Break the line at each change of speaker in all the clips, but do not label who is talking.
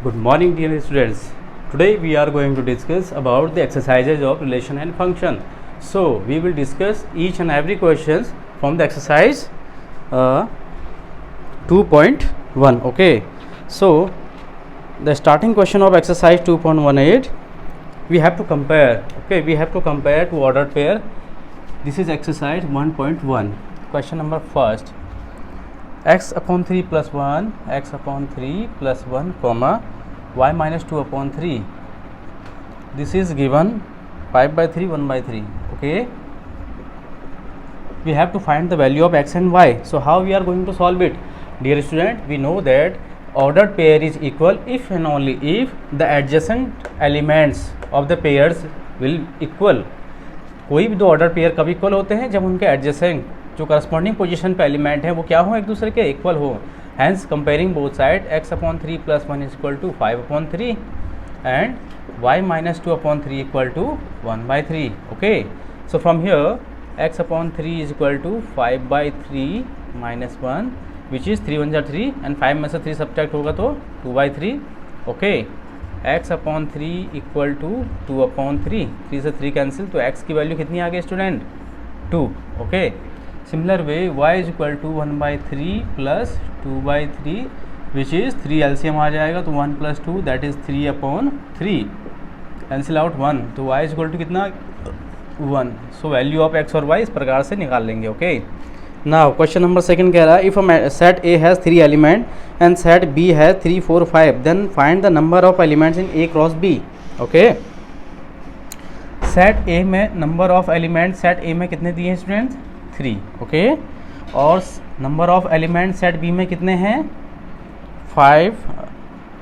Good morning, dear students. Today we are going to discuss about the exercises of relation and function. So we will discuss each and every questions from the exercise 2.1. Okay. So the starting question of exercise 2.18, we have to compare. Okay, we have to compare two ordered pair. This is exercise 1.1. Question number first. x upon 3 plus 1, x upon 3 plus 1, comma y minus 2 upon 3. This is given 5 by 3, 1 by 3. Okay, we have to find the value of x and y. So how we are going to solve it? Dear student, we know that ordered pair is equal if and only if the adjacent elements of the pairs will equal. कोई भी दो order pair कब equal होते हैं? जब उनके adjacent जो corresponding position पे एलिमेंट है वो क्या हो, एक दूसरे के इक्वल हो. Hence comparing both side x upon 3 plus 1 is equal to 5 upon 3 and y minus 2 upon 3 equal to 1 by 3. Okay, so from here x upon 3 is equal to 5 by 3 minus 1 which is 3 1 जा 3 and 5 में से 3 subtract होगा तो 2 by 3. Okay, x upon 3 equal to 2 upon 3, 3 से 3 cancel, तो x की value कितनी आ गई student? 2. Okay, similar way y is equal to 1 by 3 plus 2 by 3 which is 3 LCM आ जाएगा तो 1 plus 2 that is 3 upon 3, cancel out 1, तो y इज इक्वल टू कितना? 1. सो वैल्यू ऑफ x और y इस प्रकार से निकाल लेंगे. Okay, now question number second कह रहा है, if set A has 3 element and set B has 3 4 5 then find the number of elements in A cross B. Okay, set A में number of element set A में कितने दिए हैं students? 3. Okay, और number of element set B में कितने हैं? 5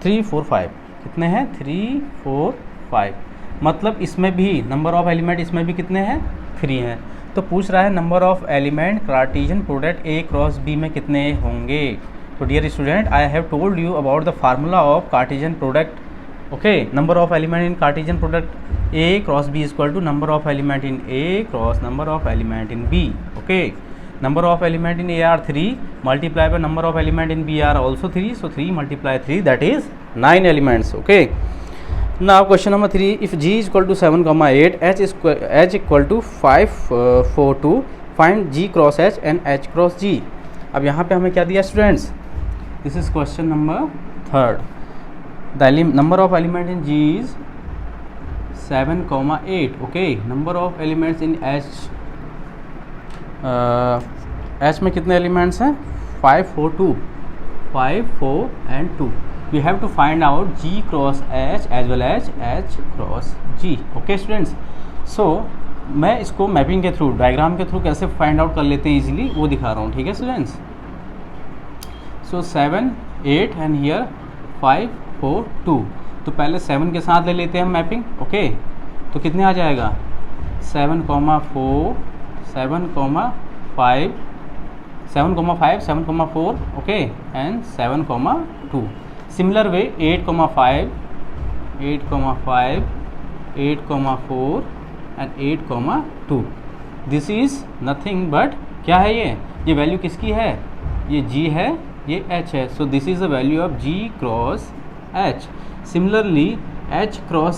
3 4 5. कितने हैं? 3 4 5. मतलब इसमें भी नंबर ऑफ एलिमेंट इसमें भी कितने हैं? 3 हैं. तो पूछ रहा है number of element Cartesian product A cross B में कितने होंगे. तो dear student, I have told you about the formula of Cartesian product. Okay, number of element in Cartesian product A cross B is equal to number of element in A cross number of element in B. ओके, number of element in A are 3 multiply by number of element in B are also 3, so 3 multiply 3 that is 9 elements. Okay, now question number 3, if G is equal to 7 comma 8, H equal to 5 4 2, find G cross H and H cross G. अब यहाँ पे हमें क्या दिया students? This is question number third. The number of element in G is 7 comma 8. Okay, number of elements in H में कितने elements हैं? 5 4 2, 5 4 and 2. We have to find out G cross H as well as H cross G. Okay students, so मैं इसको mapping के through, diagram के through कैसे find out कर लेते हैं इजीली वो दिखा रहा हूँ. ठीक है स्टूडेंट्स, सो 7 8 एंड हियर 5 4 2. तो पहले 7 के साथ ले लेते हैं हम मैपिंग. ओके, तो कितने आ जाएगा? 7 4 7 5 7 5 7 4. Okay, and 7 2. Similar way 8 5 8 5 8 4 and 8 2. This is nothing but क्या है ये वैल्यू किसकी है? ये G है, ये H है. So this is the value of G cross H. Similarly H cross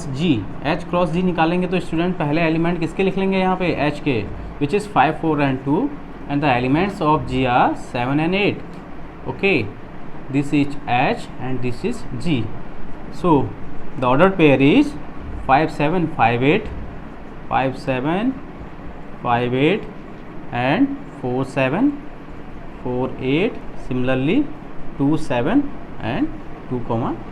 G निकालेंगे तो स्टूडेंट पहले एलिमेंट किसके लिख लेंगे यहाँ पे? H के, which is 5 4 and 2, and the elements of G are 7 and 8. Okay, this is H and this is G. So the ordered pair is 5 7 5 8 5 7 5 8 and 4 7 4 8. Similarly 2 7 and 2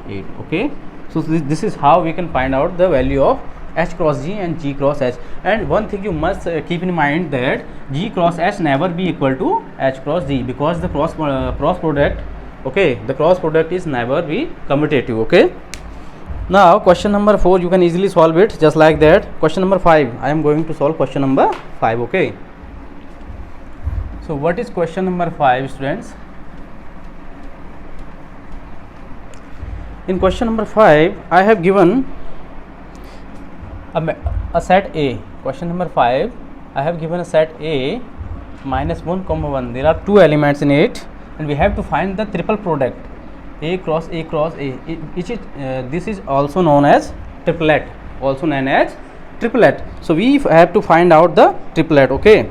8. Okay, so this is how we can find out the value of H cross G and G cross H. And one thing you must keep in mind that G cross H never be equal to H cross G because the cross product, okay, the cross product is never be commutative. Okay, now question number 4 you can easily solve it just like that. Question number 5, I am going to solve question number 5. Okay, so what is question number 5 students? In question number 5 I have given a set A. Question number 5, I have given a set A minus 1 comma 1. There are 2 elements in it and we have to find the triple product. A cross A cross A. This is also known as triplet. So we have to find out the triplet. Okay.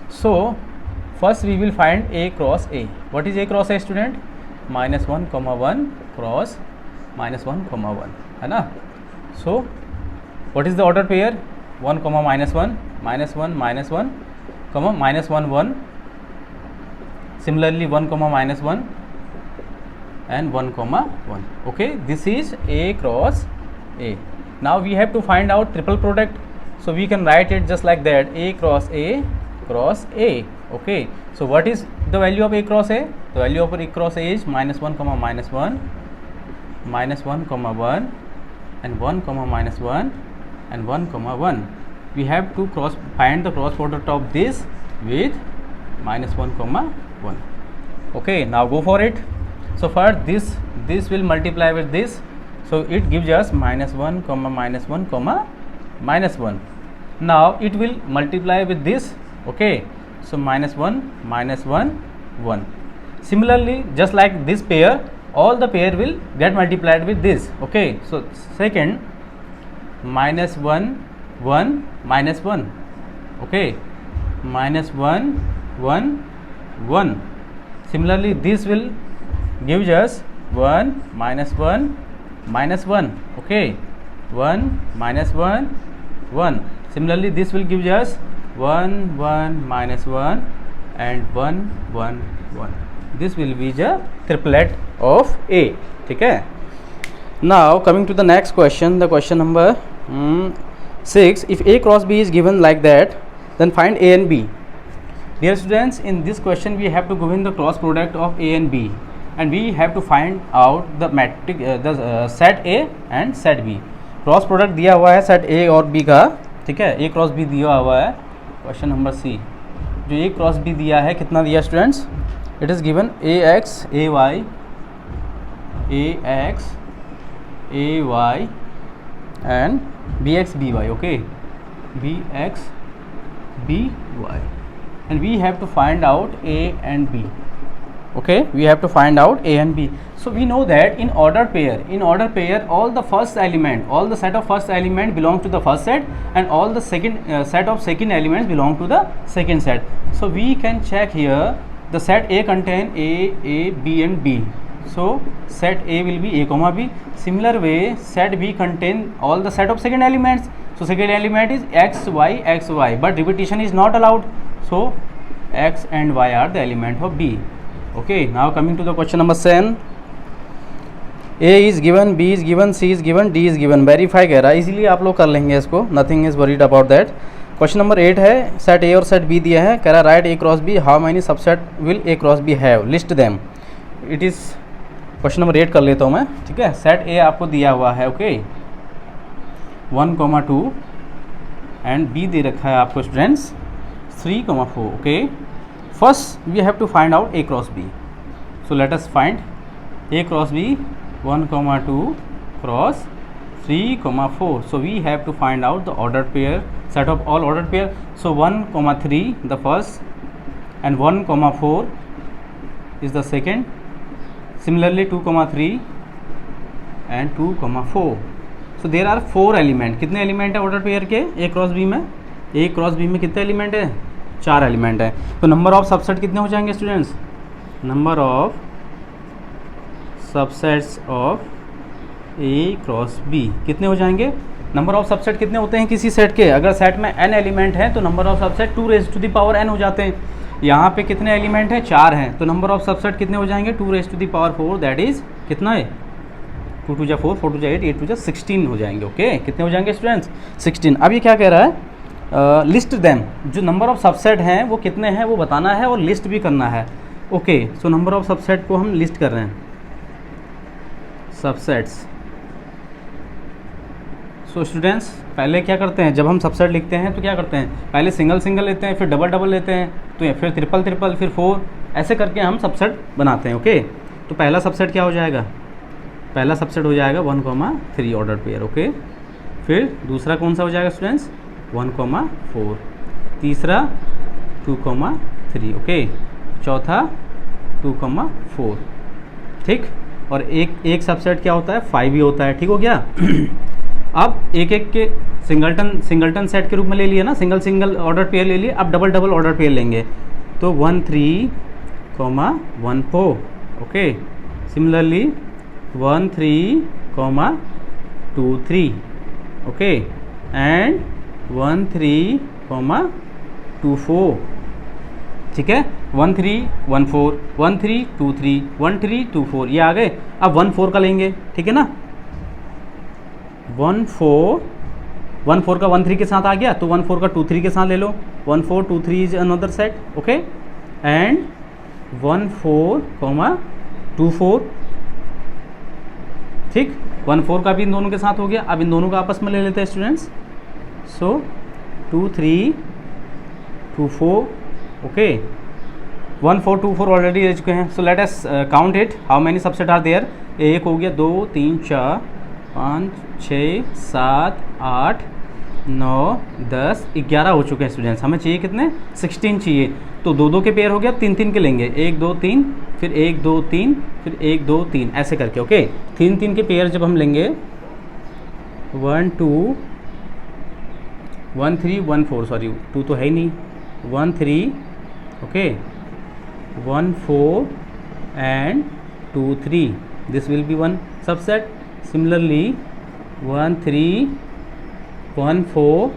So first we will find A cross A. What is A cross A, student? -1, 1 cross -1, है ना. So what is the order pair? 1, -1, -1, -1, -1, -1. Similarly 1, -1 and 1, 1. Okay, this is A cross A. Now we have to find out triple product, so we can write it just like that, A cross A cross A. Okay, so what is the value of A cross A? The value of A cross A is -1, -1, -1, -1, and 1, -1 and 1, 1. We have to find the cross product of this with -1, 1. Okay, now go for it. So first this will multiply with this, so it gives us -1, -1, -1. Now it will multiply with this. Okay, so -1, -1, 1. Similarly, just like this pair, all the pair will get multiplied with this. Okay, so second -1, 1, -1. Okay, -1, 1, 1. Similarly, this will gives us 1, -1, -1. Okay, 1, -1, 1. Similarly, this will give us 1, 1, -1 and 1, 1, 1. This will be the triplet of A. ठीक है. Now coming to the next question, the question number 6. If A cross B is given like that, then find A and B. Dear students, in this question we have to given the cross product of A and B, and we have to find out the matrix set A and set B. Cross product दिया हुआ है set A और B का. ठीक है, A cross B दिया हुआ है. क्वेश्चन नंबर C, जो A क्रॉस B दिया है, कितना दिया students? It is given AX AY and BX BY. okay, BX BY, and we have to find out A and B. Okay, we have to find out A and B. So we know that in ordered pair all the set of first element belong to the first set, and all the set of second elements belong to the second set. So we can check here, the set A contain A, B and B. So set A will be A comma B. Similar way, set B contain all the set of second elements. So second element is X, Y, but repetition is not allowed. So X and Y are the element of B. Okay, now coming to the question number 7. A is given, B is given, C is given, D is given. Verify कह रहा है, इसीलिए आप लोग कर लेंगे इसको. Nothing is worried about that. Question number 8 है, सेट ए और सेट बी दिया है, कह रहा write A cross B, how many subset will A cross B have, list them. It is question number 8 कर लेता हूँ मैं. ठीक है, सेट ए आपको दिया हुआ है. ओके, 1, 2 एंड बी दे रखा है आपको students 3, 4. Okay, first we have to find out A cross B. So let us find A cross B, 1, 2 cross 3, 4. So we have to find out the ordered pair, set of all ordered pair. So 1, 3 the first, and 1, 4 is the second. Similarly 2, 3 and 2, 4. So there are 4 element. कितने element है order pair के A cross B में? A cross B में कितने element है? 4 element है. तो number of subset कितने हो जाएंगे students? Number of subsets of A cross B कितने हो जाएंगे? नंबर ऑफ सबसेट कितने होते हैं किसी सेट के? अगर सेट में n एलिमेंट है तो नंबर ऑफ सबसेट 2n हो जाते हैं. यहाँ पे कितने एलिमेंट हैं? 4 हैं. तो नंबर ऑफ सबसेट कितने हो जाएंगे? 2⁴, दैट इज कितना है? 2 2 4, 4 2 8, 8 2 16 हो जाएंगे. ओके, कितने हो जाएंगे स्टूडेंट्स? 16. अब ये क्या कह रहा है? लिस्ट देम, जो नंबर ऑफ सबसेट हैं वो कितने हैं वो बताना है और लिस्ट भी करना है. Okay, so number of subset को हम लिस्ट कर रहे हैं. सबसेट्स. सो स्टूडेंट्स, पहले क्या करते हैं, जब हम सबसेट लिखते हैं तो क्या करते हैं? पहले सिंगल सिंगल लेते हैं, फिर डबल डबल लेते हैं, तो फिर ट्रिपल ट्रिपल, फिर 4, ऐसे करके हम सबसेट बनाते हैं. ओके, तो पहला सबसेट क्या हो जाएगा? पहला सबसेट हो जाएगा 1, 3 ऑर्डर पेयर. ओके, फिर दूसरा कौन सा हो जाएगा स्टूडेंट्स? 1, 4. तीसरा 2, 3. ओके, चौथा 2, 4. ठीक, और एक सबसेट क्या होता है 5 ही होता है, ठीक हो गया। अब एक एक के सिंगलटन सेट के रूप में ले लिया ना, सिंगल ऑर्डर पेयर ले लिए, अब डबल ऑर्डर पेयर लेंगे, तो 1 3, 1 4, ओके। सिमिलरली 1 3, 2 3, ओके, एंड 1 3, 2 4, ठीक है। 1 3 1 4, 1 3 2 3, 1 3 2 4, ये आ गए। अब 1 4 का लेंगे, ठीक है ना। 1 4 का 1 3 के साथ आ गया, तो 1 4 का 2 3 के साथ ले लो। 1 4 2 3 is another set, okay, and 1 4, 2 4, ठीक। 1 4 का भी इन दोनों के साथ हो गया। अब इन दोनों का आपस में ले लेते हैं स्टूडेंट्स। सो 2 3 2 4, ओके। 1 4 2 4 ऑलरेडी ले चुके हैं। So let us count it, how many subset are there. एक हो गया, 2 3 4 5 6 7 8 9 10 11 हो चुके हैं स्टूडेंट्स। हमें चाहिए कितने, 16 चाहिए। तो 2 2 के पेयर हो गया, 3 3 के लेंगे, 1 2 3, फिर 1 2 3, फिर 1 2 3, ऐसे करके, ओके। 3 3 के पेयर जब हम लेंगे, 1 2 1 3 1 4, सॉरी 2 तो है ही नहीं, 1 3, okay, 1 4 and 2 3, this will be one subset. Similarly 1 3 1 4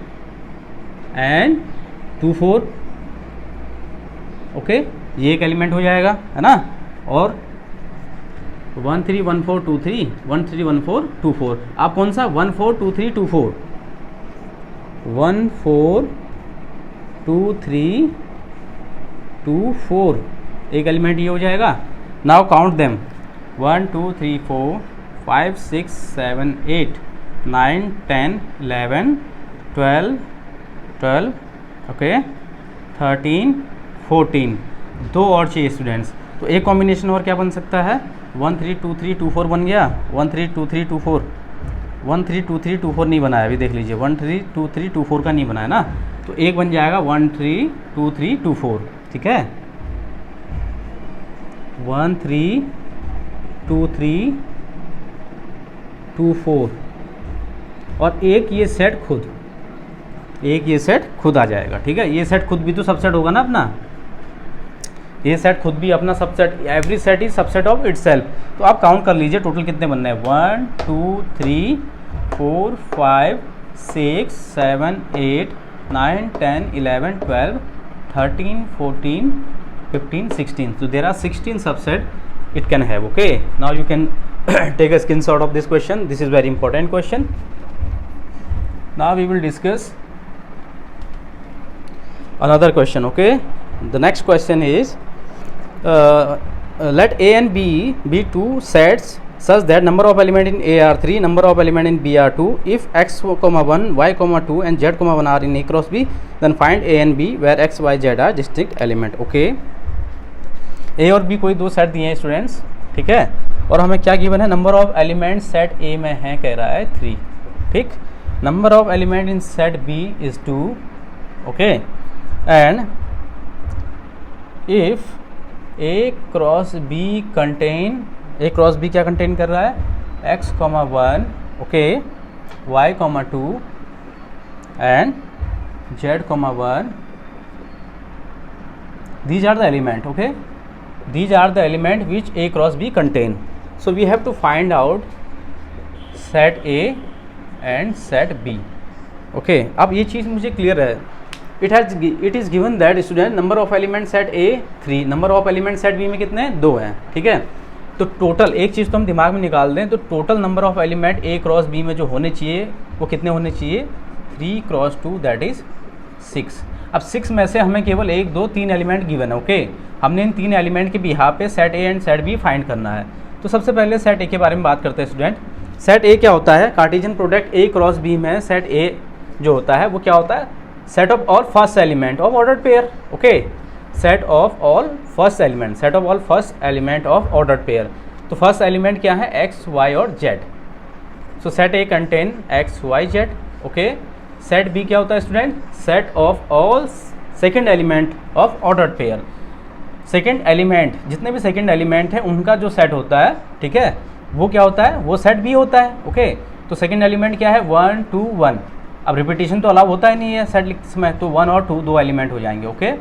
and 2 4, okay, ये एक एलिमेंट हो जाएगा, है ना। और 1 3 1 4 2 3, 1 3 1 4 2 4, आप कौन सा 1 4 2 3 2 4, 1 4 2 3 2 4, एक एलिमेंट ये हो जाएगा। नाउ काउंट देम, 1 2 3 4 5 6 7 8 9 10 11 12, ओके, 13 14, 2 और चाहिए स्टूडेंट्स। तो एक कॉम्बिनेशन और क्या बन सकता है, 1 3 2 3 2 4 बन गया, 1 3 2 3 2 4, 1 3 2 3 2 4 नहीं बनाया, अभी देख लीजिए, 1 3 2 3 2 4 का नहीं बनाया ना, तो एक बन जाएगा 1 3 2 3 2 4, ठीक है। 1 3 2 3 2 4, और एक ये सेट खुद आ जाएगा, ठीक है। ये सेट खुद भी तो सबसेट होगा ना अपना, ये सेट खुद भी अपना subset, every set is subset of itself. तो आप काउंट कर लीजिए टोटल कितने बनने हैं, 1 2 3 4 5 6 7 8 9 10 11 12 13 14 15 16, so there are 16 subset it can have, okay. Now you can take a screenshot of this question, this is very important question. Now we will discuss another question, okay. The next question is let A and B be two sets such that number of element in A are 3, number of element in B are 2. If x, 1, y, 2 and z, 1 are in A cross B, then find A and B where x, y, z are distinct element, okay. A और B कोई दो set दिए हैं students, ठीक है, और हमें क्या गिवन है, number of element set A में है, कह रहा है 3, ठीक। Number of element in set B is 2, okay, and if A cross B contain, A cross B क्या कंटेन कर रहा है, x, 1, okay, y, 2 and z, 1, these are the element, okay, these are the element which A cross B contain. So we have to find out set A and set B, okay. अब ये चीज़ मुझे clear है, it is given that student number of element set A 3, number of element set B में कितने, 2 हैं, ठीक है। तो टोटल एक चीज़ तो हम दिमाग में निकाल दें, तो total number of element A cross B में जो होने चाहिए वो कितने होने चाहिए, 3 क्रॉस 2 दैट इज़ 6। अब 6 में से हमें केवल 1 2 3 एलिमेंट गिवन है, ओके। हमने इन 3 एलिमेंट के बिहाफ पे set A and set B find करना है। तो सबसे पहले सेट ए के बारे में बात करते हैं स्टूडेंट। सेट ए क्या होता है, Cartesian product A cross B में सेट ए जो होता है वो क्या होता है, set of all first element of ordered pair, okay, set of all first element, set of all first element of ordered pair. तो फर्स्ट एलिमेंट क्या है, एक्स, वाई और z. So set A contain x, y, z, okay. Set B क्या होता है student, set of all second element of ordered pair. Second element, जितने भी second element है उनका जो सेट होता है, ठीक है, वो क्या होता है, वो सेट भी होता है। ओके, तो सेकेंड एलिमेंट क्या है, 1 2 1। अब रिपीटिशन तो अलाउ होता ही नहीं है सेट लिखते समय, तो 1 और 2 दो एलिमेंट हो जाएंगे। ओके,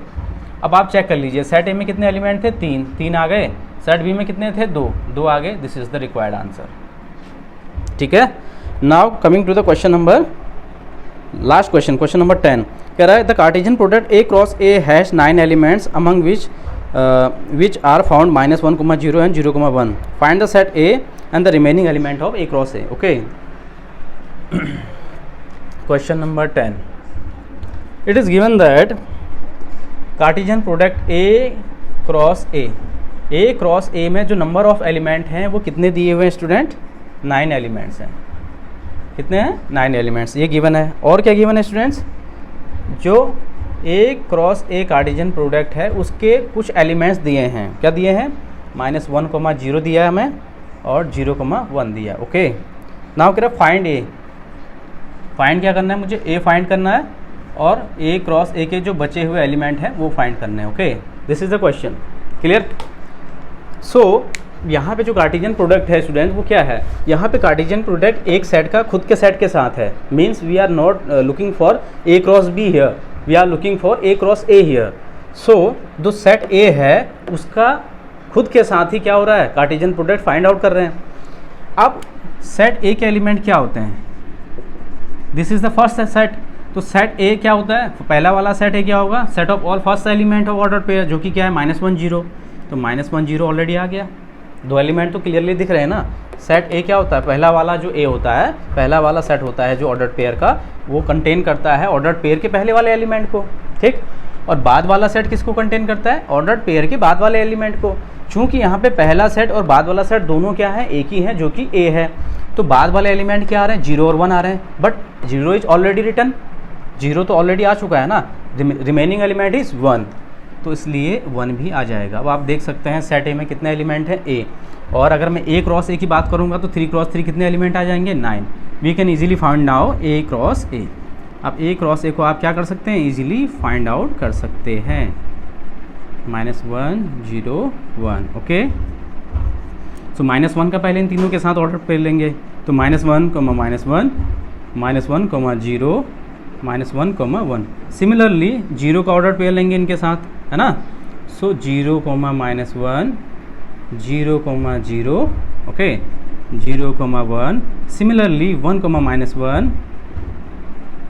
अब आप चेक कर लीजिए, सेट ए में कितने एलिमेंट थे, 3 आ गए, सेट बी में कितने थे, 2 आ गए। This is the required answer. ठीक है, now coming to the question number, last question, question number 10 कह रहा है the Cartesian product A cross A has 9 elements among which are found -1, 0 and 0, 1। Find the set A and the remaining element of A cross A. Okay, question number 10, it is given that Cartesian product A cross A में जो number of element हैं वो कितने दिए हुए हैं student, 9 elements हैं। कितने हैं, 9 एलिमेंट्स, ये गिवन है। और क्या गिवन है स्टूडेंट्स, जो ए क्रॉस ए कार्टेशियन प्रोडक्ट है उसके कुछ एलिमेंट्स दिए हैं। क्या दिए हैं, -1, 0 दिया है हमें और 0, 1 दिया। ओके, नाउ कह रहा फाइंड ए, फाइंड क्या करना है मुझे, ए फाइंड करना है और ए क्रॉस ए के जो बचे हुए एलिमेंट हैं वो फाइंड करने हैं। Okay, this is the question, clear. So यहाँ पे जो कार्टेशियन प्रोडक्ट है स्टूडेंट वो क्या है, यहाँ पे कार्टेशियन प्रोडक्ट एक सेट का खुद के सेट के साथ है। Means we are not looking for A cross B here, we are looking for A cross A here. So जो सेट ए है उसका खुद के साथ ही क्या हो रहा है, कार्टेशियन प्रोडक्ट फाइंड आउट कर रहे हैं। अब सेट ए के एलिमेंट क्या होते हैं, this is the first set. तो सेट ए क्या होता है, पहला वाला सेट ए क्या होगा, set of all first element of order pair, जो कि क्या है -1 0। तो -1 0 ऑलरेडी आ गया, 2 एलिमेंट तो क्लियरली दिख रहे हैं ना। सेट ए क्या होता है, पहला वाला जो ए होता है, पहला वाला सेट होता है जो ऑर्डर पेयर का, वो कंटेन करता है ऑर्डर पेयर के पहले वाले एलिमेंट को, ठीक। और बाद वाला सेट किसको कंटेन करता है, ऑर्डर पेयर के बाद वाले एलिमेंट को। चूंकि यहाँ पे पहला सेट और बाद वाला सेट दोनों क्या है, एक ही है, जो कि ए है, तो बाद वाले एलिमेंट क्या आ रहे हैं, 0 और 1 आ रहे हैं। बट 0 इज ऑलरेडी रिटन, 0 तो ऑलरेडी आ चुका है ना, रिमेनिंग एलिमेंट इज 1, तो इसलिए 1 भी आ जाएगा। अब आप देख सकते हैं सेट ए में कितने एलिमेंट हैं, ए। और अगर मैं ए क्रॉस ए की बात करूंगा तो 3 क्रॉस 3 कितने एलिमेंट आ जाएंगे, 9। We can easily find now A cross A. अब ए क्रॉस ए को आप क्या कर सकते हैं, ईजिली फाइंड आउट कर सकते हैं, -1 0 1। ओके, सो -1 का पहले इन तीनों के साथ ऑर्डर पेयर लेंगे, तो -1, -1, -1, 0, -1, 1। सिमिलरली 0 का ऑर्डर पेयर लेंगे इनके साथ, है ना। सो 0, -1, 0, 0, okay, 0, 1। Similarly 1, -1,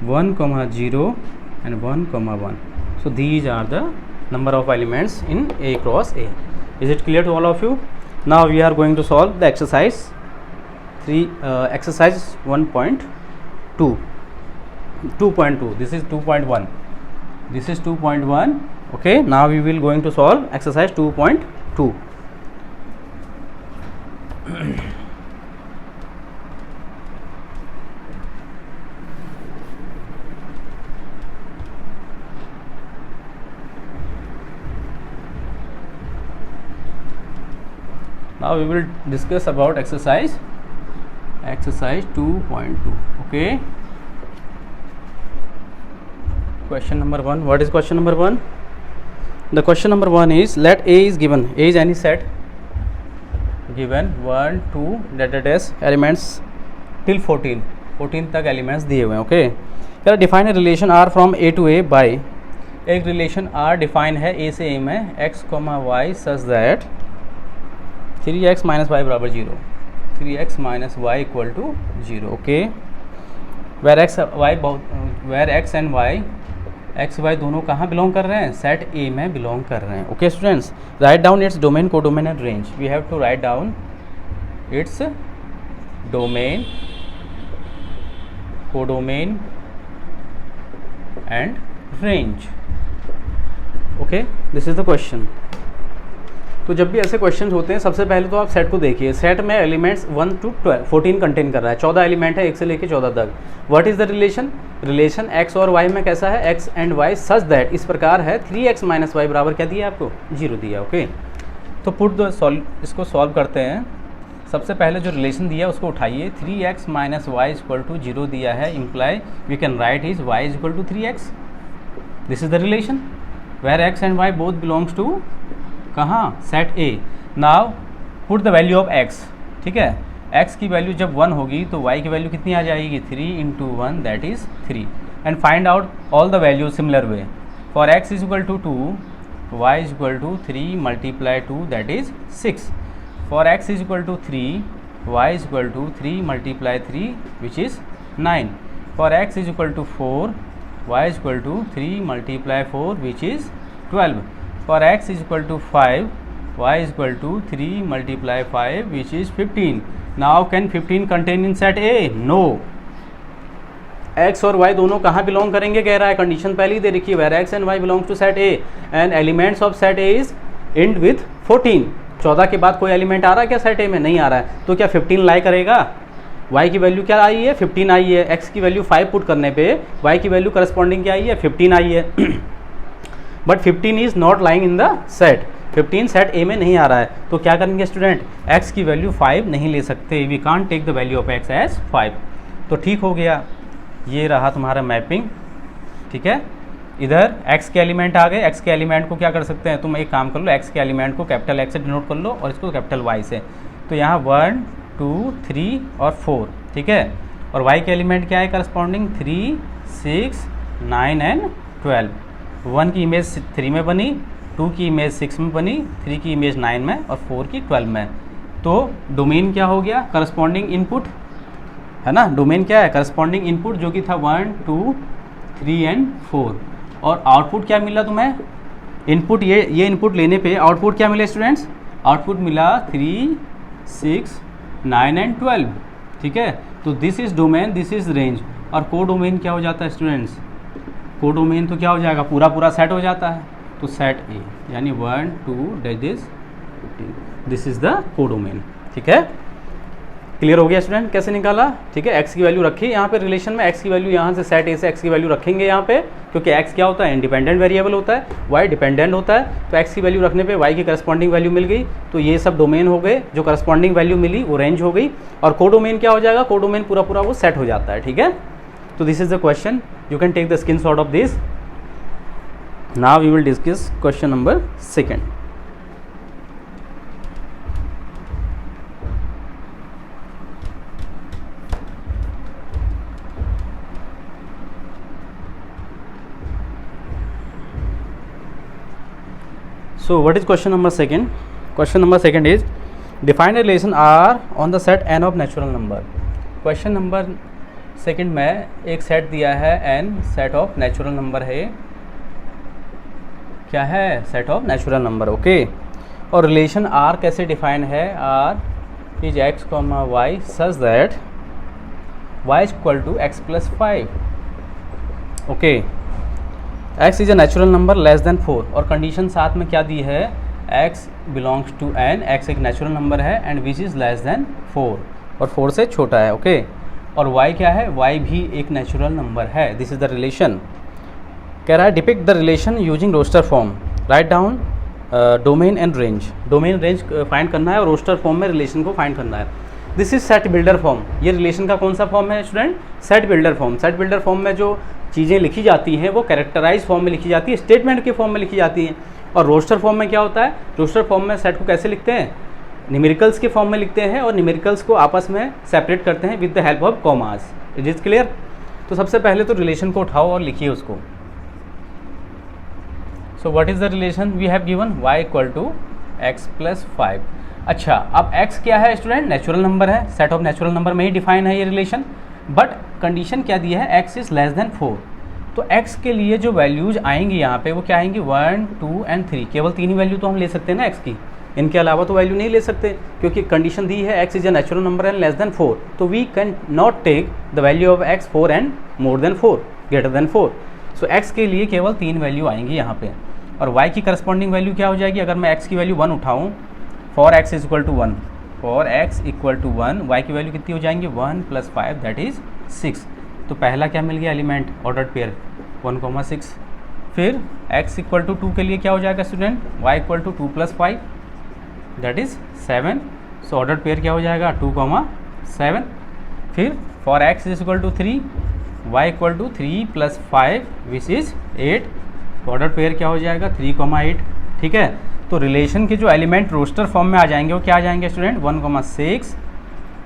1, 0 and 1, 1. So these are the number of elements in A cross A. Is it clear to all of you? Now we are going to solve the exercise 1.2. 2.2. This is 2.1. This is 2.1. Okay. Now we will going to solve exercise 2.2. Now we will discuss about exercise 2.2. Okay. Question number 1. What is question number 1? The question number 1 is, let A is given. A is any set given 1 2 dash elements till 14 तक elements दिए हुए हैं। Okay, क्या define है relation R from A to A by, एक relation R define है A से A में x, y such that 3x - y बराबर 0, 3x - y equal to 0। Okay, where x and x y दोनों कहाँ बिलोंग कर रहे हैं, सेट A में बिलोंग कर रहे हैं। Okay students, write down its domain, codomain and range. We have to write down its domain, codomain and range. Okay, this is the question. तो जब भी ऐसे क्वेश्चन होते हैं, सबसे पहले तो आप सेट को देखिए। सेट में एलिमेंट्स 1 to 14 कंटेन कर रहा है, 14 एलिमेंट है 1 से लेके 14 तक। What is the relation, relation x और y में कैसा है, x and y such that इस प्रकार है 3x - y बराबर क्या दिया आपको, 0 दिया। ओके, तो पुट द इसको सॉल्व करते हैं। सबसे पहले जो रिलेशन दिया उसको उठाइए, 3x - y इक्वल टू 0 दिया है, imply we can write is y is equal to 3x। This is the relation where x and y both belongs to कहाँ, set A. Now put the value of x, ठीक है, x की value जब 1 होगी तो y की value कितनी आ जाएगी, 3 into 1 that is 3, and find out all the value similar way. For x is equal to 2, y is equal to 3 multiply 2 that is 6। For x is equal to 3, y is equal to 3 multiply 3 which is 9। For x is equal to 4, y is equal to 3 multiply 4 which is 12। For x is equal to 5, y is equal to 3 multiply 5 which is 15. Now can 15 contain in set A? No. x और y दोनों कहाँ belong करेंगे कह रहा है, condition पहले ही दे रखी है, where x and y belongs to set A and elements of set A is end with 14. 14 के बाद कोई एलिमेंट आ रहा है क्या सेट A में, नहीं आ रहा है, तो क्या 15 लाई करेगा। y की वैल्यू क्या आई है, 15 आई है, x की वैल्यू 5 पुट करने पे y की वैल्यू करस्पॉन्डिंग क्या आई है, 15 आई है। But 15 is not lying in the set, 15 set ए में नहीं आ रहा है, तो क्या करेंगे स्टूडेंट, x की वैल्यू 5 नहीं ले सकते, we can't take the value of x as 5। तो ठीक हो गया, ये रहा तुम्हारा मैपिंग, ठीक है। इधर x के एलिमेंट आ गए, x के एलिमेंट को क्या कर सकते हैं, तुम एक काम कर लो, x के एलिमेंट को कैपिटल X से डिनोट कर लो और इसको कैपिटल Y से, तो यहाँ 1 2 3 और 4, ठीक है। और y के एलिमेंट क्या है करस्पॉन्डिंग, 3 6 9 एंड 12। 1 की इमेज 3 में बनी, 2 की इमेज 6 में बनी, 3 की इमेज 9 में और 4 की 12 में। तो डोमेन क्या हो गया, करस्पॉन्डिंग इनपुट है ना, डोमेन क्या है, करस्पॉन्डिंग इनपुट जो कि था 1 2 3 एंड 4। और आउटपुट क्या मिला तुम्हें, इनपुट ये इनपुट लेने पे आउटपुट क्या मिला स्टूडेंट्स, आउटपुट मिला 3 6 9 एंड 12, ठीक है। तो this is domain, this is range, और को डोमेन क्या हो जाता है स्टूडेंट्स, को डोमेन तो क्या हो जाएगा, पूरा पूरा सेट हो जाता है, तो सेट ए यानी 1 2 that is 15, this is the को डोमेन, ठीक है। क्लियर हो गया स्टूडेंट, कैसे निकाला, ठीक है। x की वैल्यू रखी यहाँ पे रिलेशन में, x की वैल्यू यहाँ से सेट ए से x की वैल्यू रखेंगे यहाँ पे, क्योंकि x क्या होता है, इंडिपेंडेंट वेरिएबल होता है, y डिपेंडेंट होता है, तो x की वैल्यू रखने पे y की करस्पॉन्डिंग वैल्यू मिल गई, तो ये सब डोमेन हो गए, जो करस्पॉन्डिंग वैल्यू मिली वो रेंज हो गई। और को डोमेन क्या हो जाएगा, को डोमेन पूरा पूरा वो सेट हो जाता है, ठीक है। तो this is the question, you can take the screenshot of this. Now we will discuss question number 2. So what is question number 2? Question number 2 is define a relation R on the set n of natural number. Question number 2 में एक set दिया है n, set of natural number है, क्या है, set of natural number, okay. और relation R कैसे define है, R is x, y such that y is equal to x plus 5, okay. x is a natural number less than 4, और condition साथ में क्या दी है, x belongs to n, x एक नेचुरल नंबर है and which is less than 4, और 4 से छोटा है, ओके। और y क्या है, y भी एक नेचुरल नंबर है, दिस इज द रिलेशन। कह रहा है depict the relation using roster form, write down domain and range, domain range find करना है और रोस्टर फॉर्म में रिलेशन को फाइंड करना है। This is set builder form, ये रिलेशन का कौन सा फॉर्म है student, set builder form. Set builder form में जो चीज़ें लिखी जाती हैं वो कैरेक्टराइज फॉर्म में लिखी जाती है, स्टेटमेंट के फॉर्म में लिखी जाती हैं। और रोस्टर फॉर्म में क्या होता है, रोस्टर फॉर्म में सेट को कैसे लिखते हैं, न्यूमेरिकल्स के फॉर्म में लिखते हैं, और न्यूमेरिकल्स को आपस में सेपरेट करते हैं with the help of commas. It is clear. तो सबसे पहले तो रिलेशन को उठाओ और लिखिए उसको। So what is the relation we have given, y equal to x plus 5। अच्छा, अब x क्या है स्टूडेंट, नेचुरल नंबर है, सेट ऑफ नेचुरल नंबर में ही डिफाइन है ये रिलेशन, बट कंडीशन क्या दी है, x इज़ लेस देन 4। तो x के लिए जो वैल्यूज आएंगी यहाँ पे वो क्या आएंगी, 1 2 एंड 3, केवल 3 ही वैल्यू तो हम ले सकते हैं ना x की, इनके अलावा तो वैल्यू नहीं ले सकते, क्योंकि कंडीशन दी है x is a natural number and less than 4, तो we can not take the value of x 4 and more than 4, greater than 4। So x के लिए केवल 3 वैल्यू आएंगी यहाँ पे। और y की करस्पॉन्डिंग वैल्यू क्या हो जाएगी, अगर मैं x की वैल्यू 1 उठाऊँ, for x is equal to 1, for x equal to 1, y की वैल्यू कितनी हो जाएंगी, 1 प्लस 5 दैट इज 6। तो पहला क्या मिल गया एलिमेंट, ऑर्डर्ड पेयर 1,6। फिर x इक्वल टू 2 के लिए क्या हो जाएगा student, y equal to 2 plus 5 that is 7। So ordered pair क्या हो जाएगा, 2,7। फिर for x is equal to 3, y equal to 3 plus 5 which is 8, order pair क्या हो जाएगा 3,8, ठीक है। तो रिलेशन के जो एलिमेंट रोस्टर फॉर्म में आ जाएंगे वो क्या आ जाएंगे student, 1,6,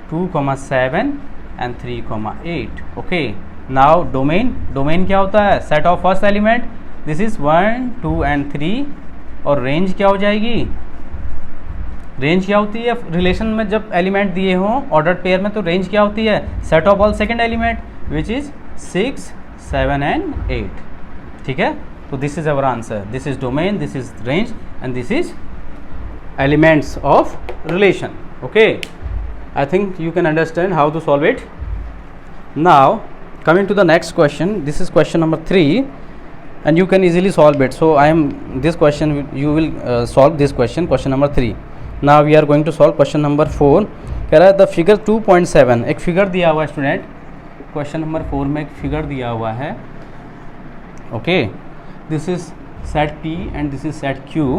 2,7 and 3,8. Okay, now domain क्या होता है, set of first element, this is 1, 2 and 3. और रेंज क्या हो जाएगी, रेंज क्या होती है रिलेशन में जब एलिमेंट दिए हों ऑर्डर्ड पेयर में, तो रेंज क्या होती है, set of all second element which is 6, 7 and 8. ठीक है, तो this is our answer, this is domain, this is range and this is elements of relation. Okay, I think you can understand how to solve it. Now coming to the next question, this is question number 3 and you can easily solve it. So I am this question you will solve this question number 3. Now we are going to solve question number 4. कह रहा है the figure 2.7, एक figure दिया हुआ है student, question number 4 में एक figure दिया हुआ है. Okay, this is set P and this is set Q.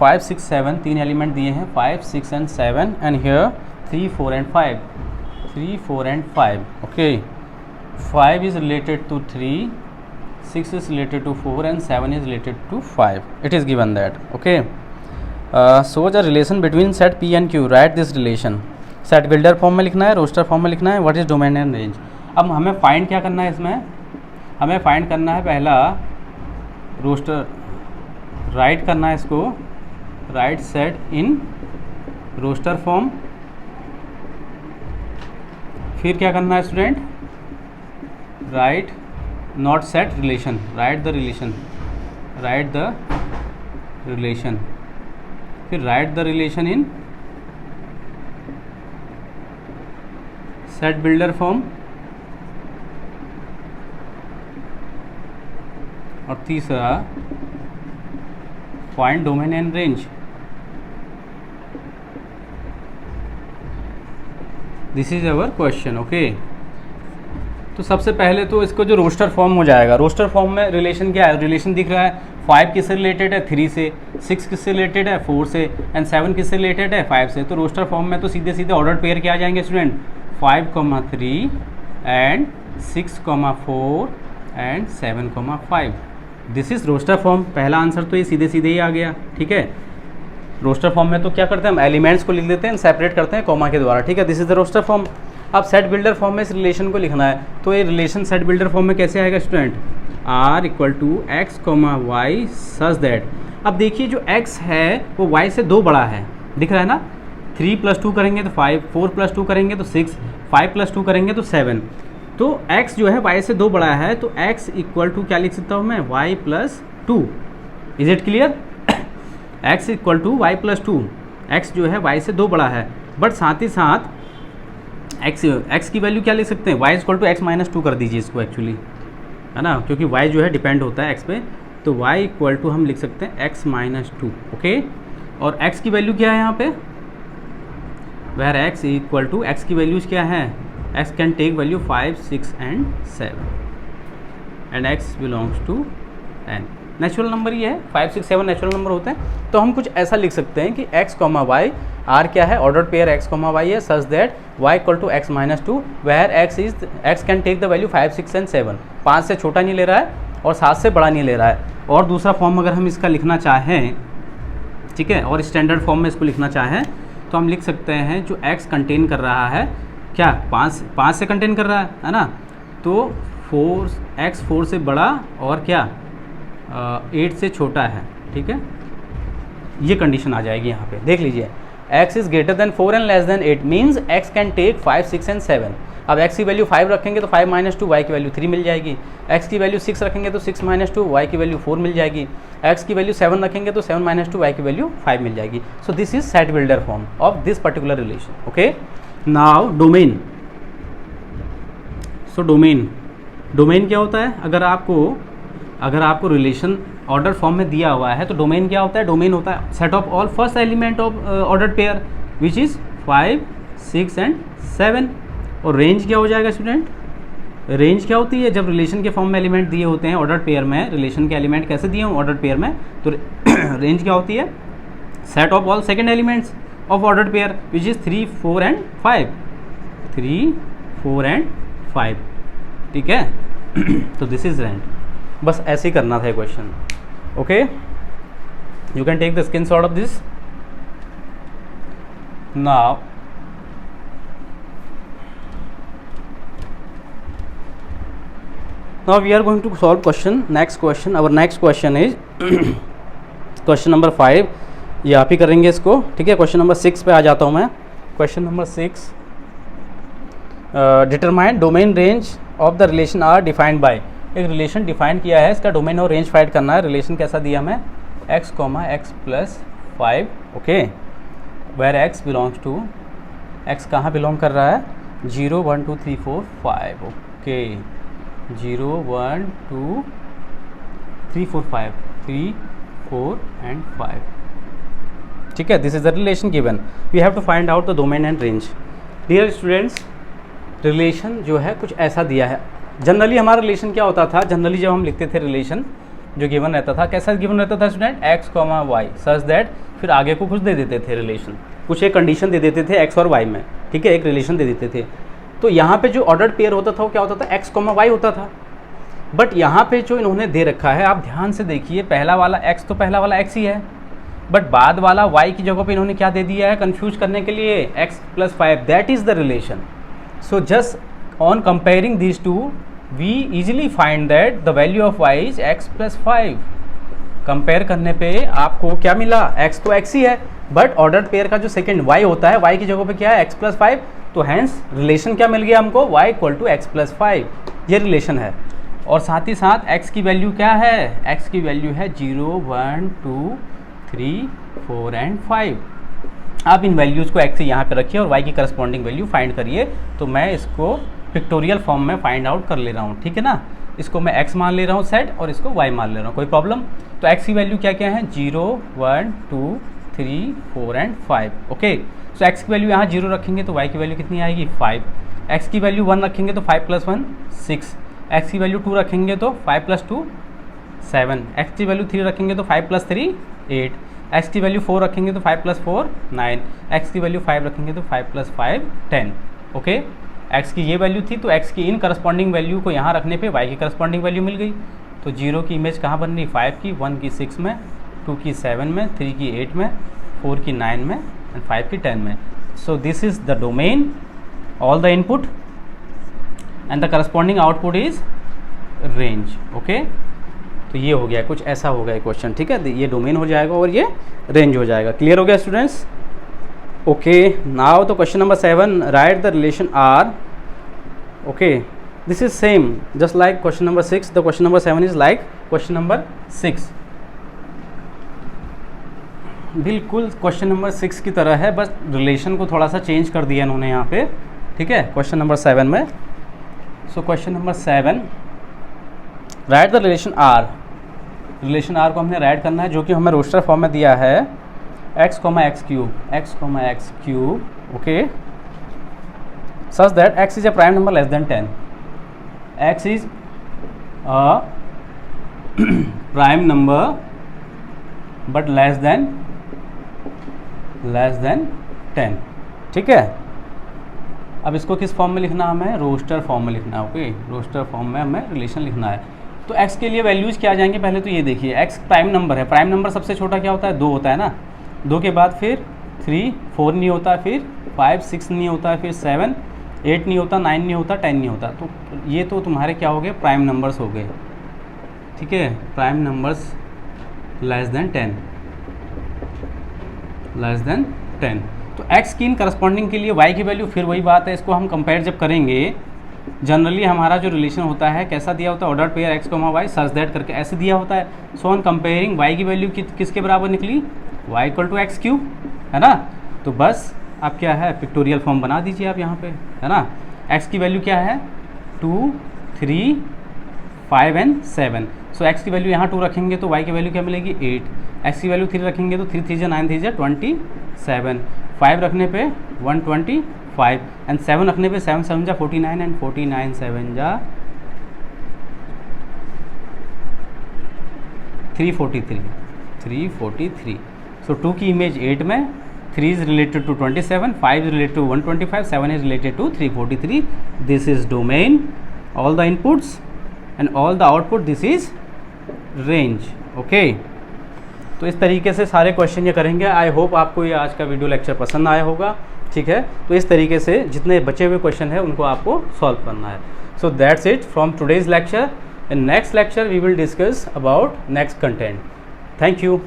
5, 6, 7 तीन एलिमेंट दिए हैं, 5, 6 and 7 and here 3, 4 and 5. 3, 4 and 5. Okay, 5 is related to 3, 6 is related to 4 and 7 is related to 5. It is given that. Okay, so the relation between set P and Q. Write this relation. Set builder form में लिखना है, roster form में लिखना है, what is domain and range. अब हमें find क्या करना है, इसमें हमें फाइंड करना है पहला रोस्टर, राइट करना है इसको, write set in roster form. फिर क्या करना है student, write not set relation, write the relation, write the relation. फिर write the relation in set builder form. और तीसरा find domain and range. This is our question. Okay, तो सबसे पहले तो इसको जो रोस्टर फॉर्म हो जाएगा, रोस्टर फॉर्म में रिलेशन क्या है, रिलेशन दिख रहा है 5 किससे रिलेटेड है, 3 से, 6 किससे रिलेटेड है, 4 से एंड 7 किससे रिलेटेड है, 5 से. तो रोस्टर फॉर्म में तो सीधे सीधे ऑर्डर पेयर क्या आ जाएंगे student, 5,3 and 6,4 and 7,5. This is roster form. पहला आंसर तो ये सीधे सीधे ही आ गया. ठीक है, रोस्टर फॉर्म में तो क्या करते हैं हम एलिमेंट्स को लिख देते हैं, सेपरेट करते हैं कॉमा के द्वारा. ठीक है, this is the roster form. अब सेट बिल्डर फॉर्म में इस रिलेशन को लिखना है, तो ये रिलेशन सेट बिल्डर फॉर्म में कैसे आएगा student, R = x, y such that. अब देखिए जो x है वो y से 2 बड़ा है, दिख रहा है ना. 3 + 2 करेंगे तो 5, 4 + 2 करेंगे तो 6, 5 + 2 करेंगे तो 7. तो x जो है y से 2 बड़ा है, तो x = क्या लिख सकता हूँ मैं, y + 2. Is it clear, x = y + 2. x जो है y से 2 बड़ा है, बट साथ ही साथ x की वैल्यू क्या लिख सकते हैं, y = x - 2 कर दीजिए इसको एक्चुअली, है ना, क्योंकि y जो है डिपेंड होता है x पे. तो y = हम लिख सकते हैं x - 2. ओके, और x की वैल्यू क्या है यहाँ पे, वेयर x = x की वैल्यूज क्या है, x can take value 5, 6 and 7 and x belongs to n. Natural number ये है, 5, 6, 7 नेचुरल नंबर होते हैं. तो हम कुछ ऐसा लिख सकते हैं कि x, y, r क्या है, ऑर्डर पेयर x, y है, such that y = x - 2 where x can take the value 5, 6 and 7. 5 से छोटा नहीं ले रहा है और 7 से बड़ा नहीं ले रहा है. और दूसरा फॉर्म अगर हम इसका लिखना चाहें, ठीक है, और स्टैंडर्ड फॉर्म में इसको लिखना चाहें तो हम लिख सकते हैं जो x कंटेन कर रहा है, क्या 5 से कंटेन कर रहा है ना, तो 4x 4 से बड़ा और क्या 8 से छोटा है. ठीक है, ये कंडीशन आ जाएगी यहाँ पे, देख लीजिए. x is greater than 4 and less than 8 means x can take 5, 6 and 7. अब x की वैल्यू 5 रखेंगे तो 5 - 2, y की वैल्यू 3 मिल जाएगी. x की वैल्यू 6 रखेंगे तो 6 - 2, y की वैल्यू 4 मिल जाएगी. x की वैल्यू 7 रखेंगे तो 7 - 2, y की वैल्यू 5 मिल जाएगी. So this is set builder form of this particular relation. Okay, now domain. So domain क्या होता है, अगर आपको रिलेशन ऑर्डर फॉर्म में दिया हुआ है तो डोमेन क्या होता है, डोमेन होता है set of all first element of order pair which is 5, 6 and 7. और रेंज क्या हो जाएगा स्टूडेंट, रेंज क्या होती है, जब रिलेशन के फॉर्म में एलिमेंट दिए होते हैं ऑर्डर पेयर में, रिलेशन के एलिमेंट कैसे दिए हों ऑर्डर पेयर में, तो रेंज क्या होती है, set of all second elements of order pair which is 3, 4 and 5. 3, 4 and 5. ठीक है, तो दिस इज रेंज. बस ऐसे ही करना था question. Okay, You can take the screenshot of this. Now we are going to solve question. Next question, our next question is question number 5. ये आप ही करेंगे इसको, ठीक है. क्वेश्चन नंबर 6 पे आ जाता हूँ मैं. Question number 6, determine domain range of the relation R defined by. एक रिलेशन डिफाइन किया है, इसका डोमेन और रेंज फाइंड करना है. रिलेशन कैसा दिया हमें, x, x+5. Okay, where x belongs to, x कहाँ बिलोंग कर रहा है, 0 1 2 3 4 5. Okay, 0 1 2 3 4 5, 3 4 and 5. ठीक है. This is the relation given. We have to find out the domain and range. Dear students, relation जो है कुछ ऐसा दिया है. जनरली हमारा रिलेशन क्या होता था, जनरली जब हम लिखते थे रिलेशन जो गिवन रहता था, कैसा गिवन रहता था student, x, y such that, फिर आगे को कुछ दे देते थे रिलेशन, कुछ एक कंडीशन दे देते थे x और y में. ठीक है, एक रिलेशन दे देते थे. तो यहाँ पे जो ऑर्डर्ड पेयर होता था वो क्या होता था, x, y होता था. बट यहाँ पे जो इन्होंने दे रखा है, आप ध्यान से देखिए, पहला वाला x तो पहला वाला x ही है, बट बाद वाला y की जगह पे इन्होंने क्या दे दिया है, कंफ्यूज करने के लिए, x+5. That is the relation. So just on comparing these two we easily find that the value of y is x+5. Compare करने पे आपको क्या मिला, x तो x ही है, बट ऑर्डर्ड पेयर का जो सेकंड y होता है, y की जगह पे क्या है, x+5. तो हैंस रिलेशन क्या मिल गया हमको, y = x+5. ये रिलेशन है. और साथ ही साथ x की वैल्यू क्या है, x की वैल्यू है 0 1 2 3 4 and 5. आप इन वैल्यूज़ को x से यहाँ पे रखिए और y की करस्पॉन्डिंग वैल्यू फाइंड करिए. तो मैं इसको पिक्टोरियल फॉर्म में फाइंड आउट कर ले रहा हूँ, ठीक है ना. इसको मैं x मान ले रहा हूँ सेट, और इसको y मान ले रहा हूँ, कोई प्रॉब्लम. तो x की वैल्यू क्या क्या है, 0 1 2 3 4 and 5. ओके, सो x की वैल्यू यहाँ 0 रखेंगे तो y की वैल्यू कितनी आएगी, 5. x की वैल्यू 1 रखेंगे तो 5 + 1 6. x की वैल्यू 2 रखेंगे तो 5 + 2 7. x की वैल्यू 3 रखेंगे तो 5 + 3 8. x की वैल्यू 4 रखेंगे तो 5 + 4 9. x की वैल्यू 5 रखेंगे तो 5 + 5 10. ओके, x की ये वैल्यू थी, तो x की इन करस्पॉन्डिंग वैल्यू को यहाँ रखने पे y की करस्पॉन्डिंग वैल्यू मिल गई. तो 0 की इमेज कहाँ बन रही, 5 की, 1 की 6 में, 2 की 7 में, 3 की 8 में, 4 की 9 में एंड 5 की 10 में. So this is the domain, all the input and the corresponding output is range. Okay, तो ये हो गया, कुछ ऐसा हो गया क्वेश्चन. ठीक है, ये डोमेन हो जाएगा और ये रेंज हो जाएगा. क्लियर हो गया स्टूडेंट्स. ओके, नाउ तो question number 7, write the relation R. Okay, this is same just like question number 6. The question number 7 is like question number 6. बिल्कुल क्वेश्चन नंबर 6 की तरह है, बस रिलेशन को थोड़ा सा चेंज कर दिया इन्होंने यहाँ पे. ठीक है, क्वेश्चन नंबर 7 में. So question number 7, write the relation R. Relation R को हमने राइट करना है, जो कि हमें रोस्टर फॉर्म में दिया है, x, x3. Okay, such that x is a prime number less then 10. x is a prime number but less than 10. ठीक है, अब इसको किस फॉर्म में लिखना है, हमें रोस्टर फॉर्म में लिखना है. ओके, रोस्टर फॉर्म में हमें रिलेशन लिखना है. तो x के लिए वैल्यूज़ क्या आ जाएंगे, पहले तो ये देखिए, x प्राइम नंबर है. प्राइम नंबर सबसे छोटा क्या होता है, 2 होता है ना. 2 के बाद फिर 3 4 नहीं होता, फिर 5 6 नहीं होता, फिर 7 8 नहीं होता, 9 नहीं होता, 10 नहीं होता. तो ये तो तुम्हारे क्या हो गए, प्राइम नंबर्स हो गए. ठीक है, प्राइम नंबर्स लेस देन 10. तो x की इन करस्पॉन्डिंग के लिए y की वैल्यू, फिर वही बात है, इसको हम कंपेयर जब करेंगे, जनरली हमारा जो रिलेशन होता है कैसा दिया होता है, order pair x, y such that करके ऐसे दिया होता है. सो ऑन कंपेयरिंग y की वैल्यू किसके बराबर निकली, y = x3, है ना. तो बस आप क्या है, पिक्टोरियल फॉर्म बना दीजिए आप यहाँ पे, है ना. x की वैल्यू क्या है, 2 3 5 and 7. सो x की वैल्यू यहाँ 2 रखेंगे तो y की वैल्यू क्या मिलेगी, 8. x की वैल्यू 3 रखेंगे तो 3 3 9 3 27. 5 रखने पे 125 एंड 7 रखने पे 7 7 जा 49 एंड 49 7 जा 343. सो 2 की इमेज 8 में, 3 is related to 27, 5 is related to 125, 7 is related to 343. This is domain, all the inputs and all the output, this is range. Okay, तो इस तरीके से सारे क्वेश्चन ये करेंगे। आई होप आपको ये आज का वीडियो लेक्चर पसंद आया होगा, ठीक है। तो इस तरीके से जितने बचे हुए क्वेश्चन है उनको आपको सॉल्व करना है। So that's it from today's lecture. In next lecture we will discuss about next content. Thank you.